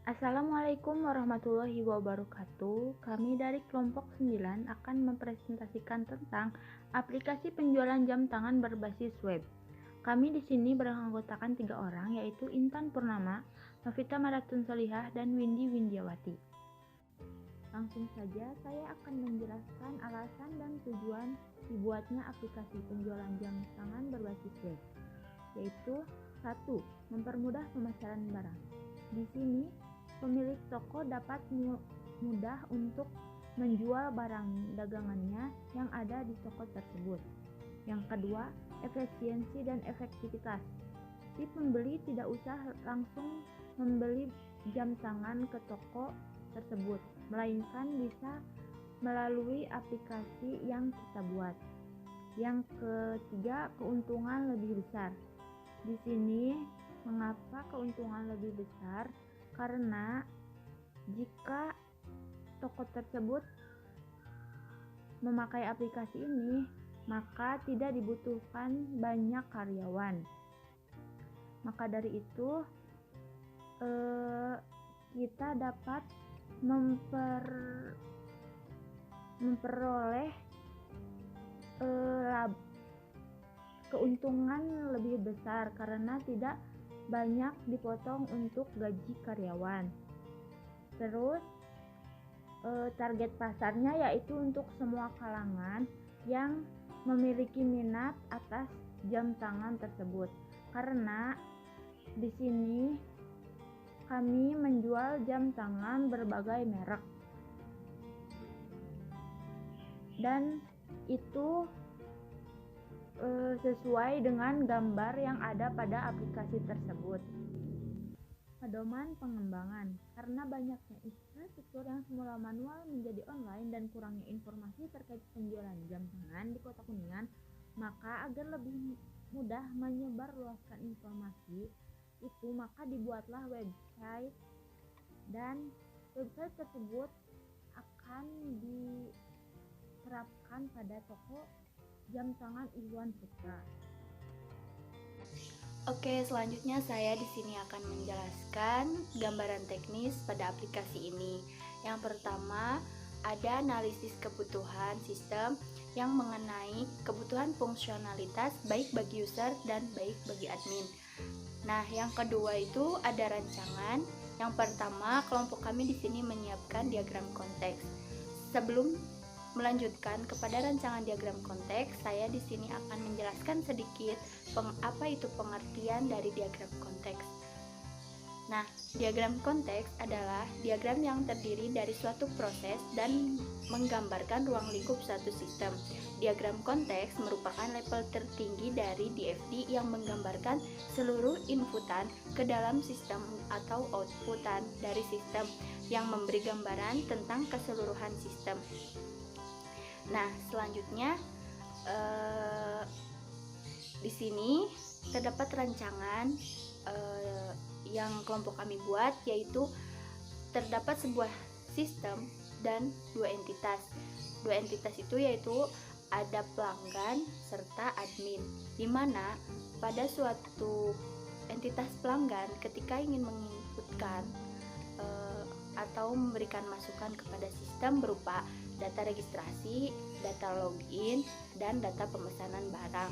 Assalamualaikum warahmatullahi wabarakatuh. Kami dari kelompok 9 akan mempresentasikan tentang aplikasi penjualan jam tangan berbasis web. Kami di sini beranggotakan 3 orang, yaitu Intan Purnama, Novita Maratun Solihah, dan Windy Windiawati. Langsung saja saya akan menjelaskan alasan dan tujuan dibuatnya aplikasi penjualan jam tangan berbasis web, yaitu 1. Mempermudah pemasaran barang. Di sini pemilik toko dapat mudah untuk menjual barang dagangannya yang ada di toko tersebut. Yang kedua, efisiensi dan efektivitas. Si pembeli tidak usah langsung membeli jam tangan ke toko tersebut, melainkan bisa melalui aplikasi yang kita buat. Yang ketiga, keuntungan lebih besar. Di sini mengapa keuntungan lebih besar? Karena jika toko tersebut memakai aplikasi ini, maka tidak dibutuhkan banyak karyawan. Maka dari itu, kita dapat memperoleh keuntungan lebih besar karena tidak banyak dipotong untuk gaji karyawan. Terus target pasarnya yaitu untuk semua kalangan yang memiliki minat atas jam tangan tersebut. Karena di sini kami menjual jam tangan berbagai merek. Dan itu sesuai dengan gambar yang ada pada aplikasi tersebut. Pedoman pengembangan. Karena banyaknya infrastruktur yang semula manual menjadi online dan kurangnya informasi terkait penjualan jam tangan di Kota Kuningan, maka agar lebih mudah menyebarluaskan informasi itu, maka dibuatlah website, dan website tersebut akan diterapkan pada toko jam tangan Iwan Putra. Oke, selanjutnya saya di sini akan menjelaskan gambaran teknis pada aplikasi ini. Yang pertama, ada analisis kebutuhan sistem yang mengenai kebutuhan fungsionalitas baik bagi user dan baik bagi admin. Nah, yang kedua itu ada rancangan. Yang pertama, kelompok kami di sini menyiapkan diagram konteks. Sebelum melanjutkan kepada rancangan diagram konteks, saya di sini akan menjelaskan sedikit apa itu pengertian dari diagram konteks. Nah, diagram konteks adalah diagram yang terdiri dari suatu proses dan menggambarkan ruang lingkup suatu sistem. Diagram konteks merupakan level tertinggi dari DFD yang menggambarkan seluruh inputan ke dalam sistem atau outputan dari sistem yang memberi gambaran tentang keseluruhan sistem. Nah, selanjutnya di sini terdapat rancangan yang kelompok kami buat, yaitu terdapat sebuah sistem dan dua entitas. Dua entitas itu yaitu ada pelanggan serta admin, di mana pada suatu entitas pelanggan ketika ingin menginputkan atau memberikan masukan kepada sistem berupa data registrasi, data login, dan data pemesanan barang.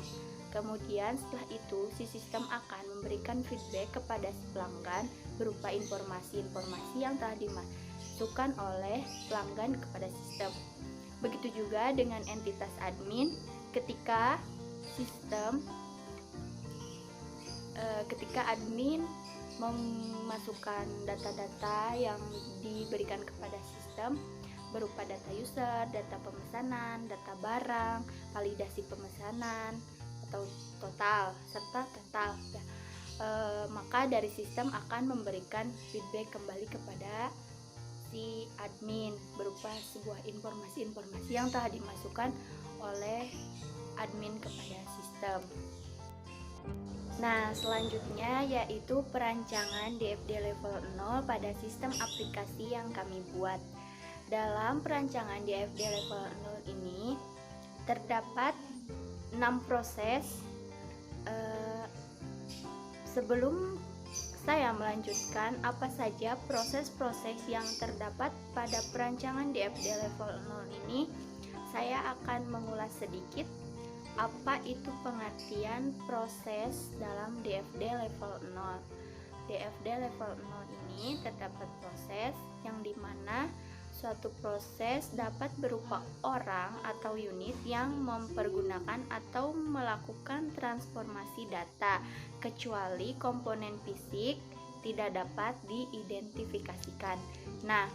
Kemudian setelah itu si sistem akan memberikan feedback kepada si pelanggan berupa informasi-informasi yang telah dimasukkan oleh pelanggan kepada sistem. Begitu juga dengan entitas admin, ketika admin memasukkan data-data yang diberikan kepada sistem berupa data user, data pemesanan, data barang, validasi pemesanan atau total serta total, maka dari sistem akan memberikan feedback kembali kepada si admin berupa sebuah informasi-informasi yang telah dimasukkan oleh admin kepada sistem. Nah, selanjutnya yaitu perancangan DFD level 0 pada sistem aplikasi yang kami buat. Dalam perancangan DFD level 0 ini terdapat 6 proses sebelum saya melanjutkan apa saja proses-proses yang terdapat pada perancangan DFD level 0 ini, saya akan mengulas sedikit apa itu pengertian proses dalam DFD level 0. DFD level 0 ini terdapat proses yang dimana suatu proses dapat berupa orang atau unit yang mempergunakan atau melakukan transformasi data, kecuali komponen fisik tidak dapat diidentifikasikan. Nah,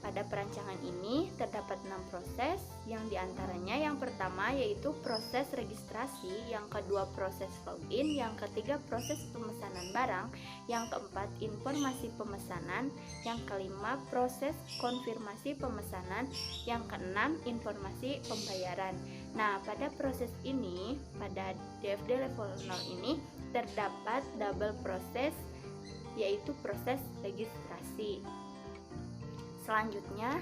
pada perancangan ini terdapat 6 proses, yang diantaranya yang pertama yaitu proses registrasi, yang kedua proses login, yang ketiga proses pemesanan barang, yang keempat informasi pemesanan, yang kelima proses konfirmasi pemesanan, yang keenam informasi pembayaran. Nah, pada proses ini, pada DFD level 0 ini terdapat double proses, yaitu proses registrasi. Selanjutnya,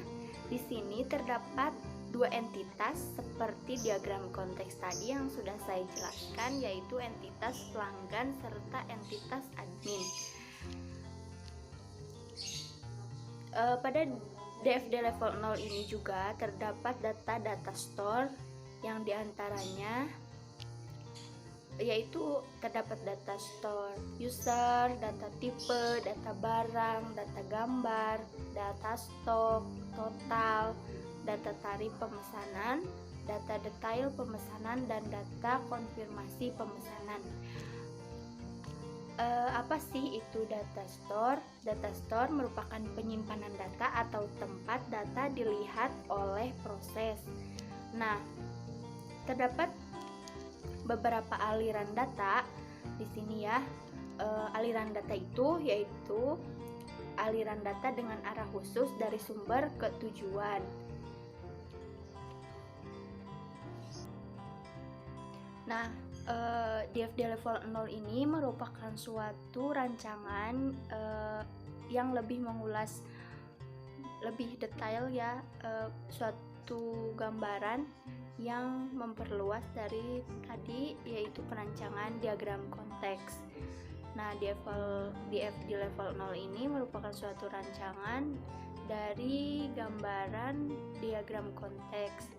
di sini terdapat dua entitas seperti diagram konteks tadi yang sudah saya jelaskan, yaitu entitas pelanggan serta entitas admin. Pada DFD level 0 ini juga terdapat data store yang diantaranya yaitu terdapat data store user, data tipe, data barang, data gambar, data stok, total, data tarif pemesanan, data detail pemesanan, dan data konfirmasi pemesanan. Apa sih itu data store? Data store merupakan penyimpanan data atau tempat data dilihat oleh proses. Nah, terdapat beberapa aliran data di sini ya. Aliran data itu yaitu aliran data dengan arah khusus dari sumber ke tujuan. Nah, DFD level 0 ini merupakan suatu rancangan yang lebih mengulas lebih detail ya, suatu gambaran yang memperluas dari tadi, yaitu perancangan diagram konteks. Nah, DFD level 0 ini merupakan suatu rancangan dari gambaran diagram konteks.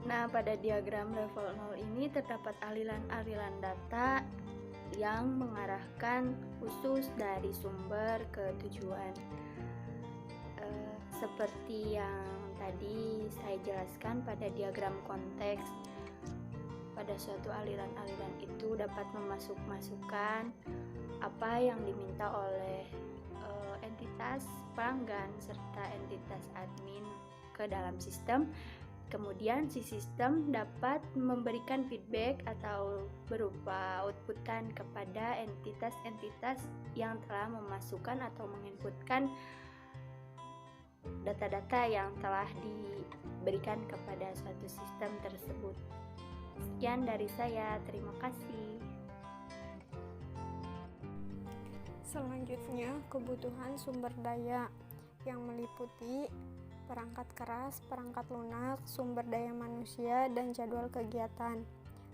Nah, pada diagram level 0 ini terdapat aliran-aliran data yang mengarahkan khusus dari sumber ke tujuan. Seperti yang tadi saya jelaskan pada diagram konteks, pada suatu aliran-aliran itu dapat memasukkan apa yang diminta oleh entitas pelanggan serta entitas admin ke dalam sistem. Kemudian si sistem dapat memberikan feedback atau berupa outputan kepada entitas-entitas yang telah memasukkan atau menginputkan data-data yang telah diberikan kepada suatu sistem tersebut. Sekian dari saya, terima kasih. Selanjutnya, kebutuhan sumber daya yang meliputi perangkat keras, perangkat lunak, sumber daya manusia, dan jadwal kegiatan.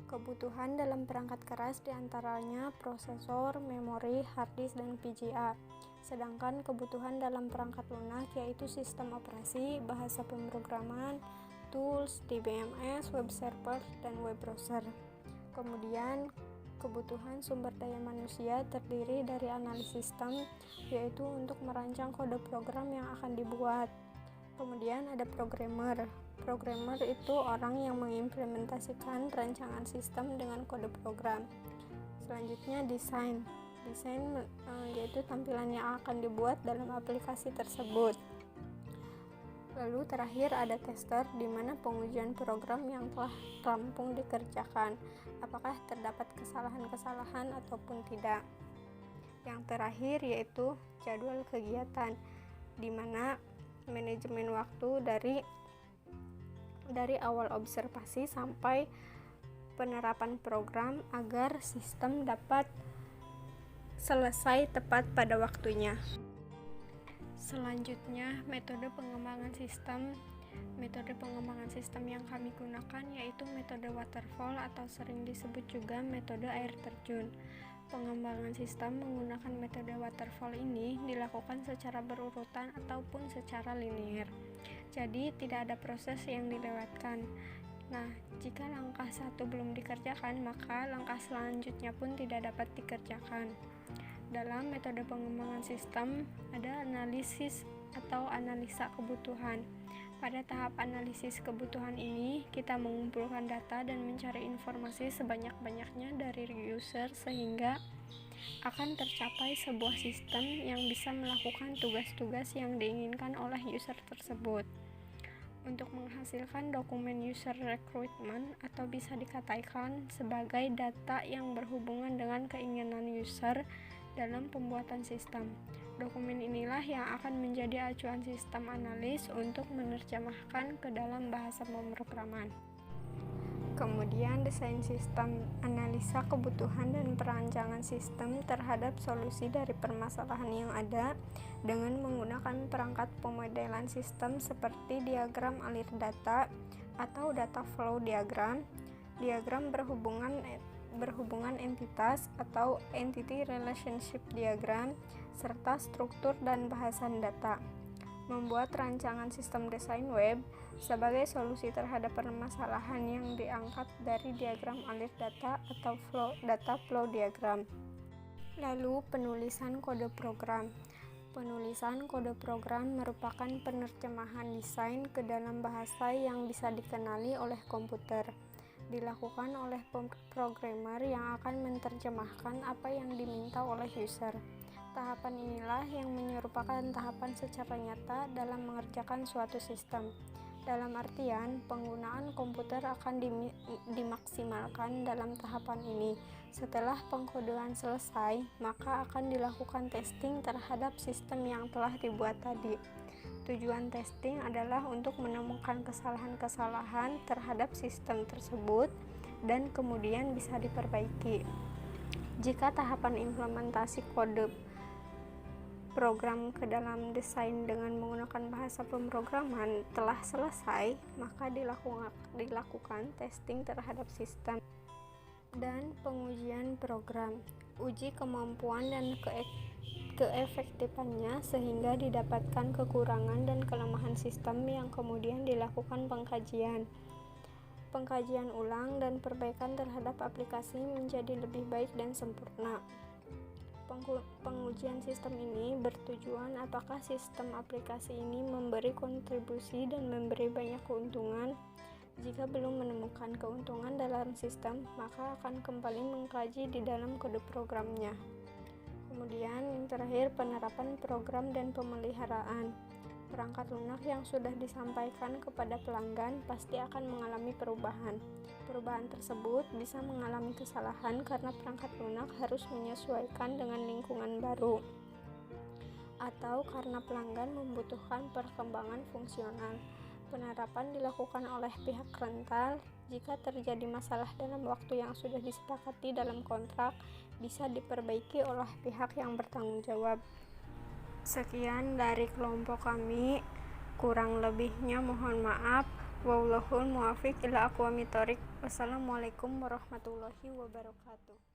Kebutuhan dalam perangkat keras diantaranya prosesor, memori, hard disk, dan VGA. Sedangkan kebutuhan dalam perangkat lunak yaitu sistem operasi, bahasa pemrograman, tools, DBMS, web server, dan web browser. Kemudian kebutuhan sumber daya manusia terdiri dari analis sistem, yaitu untuk merancang kode program yang akan dibuat. Kemudian ada programmer. Programmer itu orang yang mengimplementasikan rancangan sistem dengan kode program. Selanjutnya desain yaitu tampilan yang akan dibuat dalam aplikasi tersebut. Lalu terakhir ada tester, di mana pengujian program yang telah rampung dikerjakan, apakah terdapat kesalahan-kesalahan ataupun tidak. Yang terakhir yaitu jadwal kegiatan, di mana manajemen waktu dari awal observasi sampai penerapan program agar sistem dapat selesai tepat pada waktunya. Selanjutnya, metode pengembangan sistem. Metode pengembangan sistem yang kami gunakan yaitu metode waterfall atau sering disebut juga metode air terjun. Pengembangan sistem menggunakan metode waterfall ini dilakukan secara berurutan ataupun secara linier. Jadi tidak ada proses yang dilewatkan. Nah, jika langkah 1 belum dikerjakan, maka langkah selanjutnya pun tidak dapat dikerjakan. Dalam metode pengembangan sistem, ada analisis atau analisa kebutuhan. Pada tahap analisis kebutuhan ini, kita mengumpulkan data dan mencari informasi sebanyak-banyaknya dari user sehingga akan tercapai sebuah sistem yang bisa melakukan tugas-tugas yang diinginkan oleh user tersebut. Untuk menghasilkan dokumen user recruitment atau bisa dikatakan sebagai data yang berhubungan dengan keinginan user dalam pembuatan sistem. Dokumen inilah yang akan menjadi acuan sistem analis untuk menerjemahkan ke dalam bahasa pemrograman. Kemudian desain sistem, analisa kebutuhan dan perancangan sistem terhadap solusi dari permasalahan yang ada dengan menggunakan perangkat pemodelan sistem seperti diagram alir data atau data flow diagram, diagram berhubungan entitas atau entity relationship diagram, serta struktur dan bahasan data. Membuat rancangan sistem desain web sebagai solusi terhadap permasalahan yang diangkat dari diagram alir data atau data flow diagram. Lalu penulisan kode program. Penulisan kode program merupakan penerjemahan desain ke dalam bahasa yang bisa dikenali oleh komputer. Dilakukan oleh programmer yang akan menerjemahkan apa yang diminta oleh user. Tahapan inilah yang menyerupakan tahapan secara nyata dalam mengerjakan suatu sistem. Dalam artian, penggunaan komputer akan dimaksimalkan dalam tahapan ini. Setelah pengkodean selesai, maka akan dilakukan testing terhadap sistem yang telah dibuat tadi. Tujuan testing adalah untuk menemukan kesalahan-kesalahan terhadap sistem tersebut dan kemudian bisa diperbaiki. Jika tahapan implementasi kode program ke dalam desain dengan menggunakan bahasa pemrograman telah selesai, maka dilakukan testing terhadap sistem dan pengujian program. Uji kemampuan dan keefektifannya sehingga didapatkan kekurangan dan kelemahan sistem yang kemudian dilakukan pengkajian ulang dan perbaikan terhadap aplikasi menjadi lebih baik dan sempurna. Pengujian sistem ini bertujuan apakah sistem aplikasi ini memberi kontribusi dan memberi banyak keuntungan. Jika belum menemukan keuntungan dalam sistem, maka akan kembali mengkaji di dalam kode programnya. Kemudian yang terakhir, penerapan program dan pemeliharaan. Perangkat lunak yang sudah disampaikan kepada pelanggan pasti akan mengalami perubahan. Perubahan tersebut bisa mengalami kesalahan karena perangkat lunak harus menyesuaikan dengan lingkungan baru, atau karena pelanggan membutuhkan perkembangan fungsional. Penerapan dilakukan oleh pihak rental. Jika terjadi masalah dalam waktu yang sudah disepakati dalam kontrak, bisa diperbaiki oleh pihak yang bertanggung jawab. Sekian dari kelompok kami, kurang lebihnya mohon maaf. Wallahul muwaffiq ila aqwamit thoriq. Wassalamualaikum warahmatullahi wabarakatuh.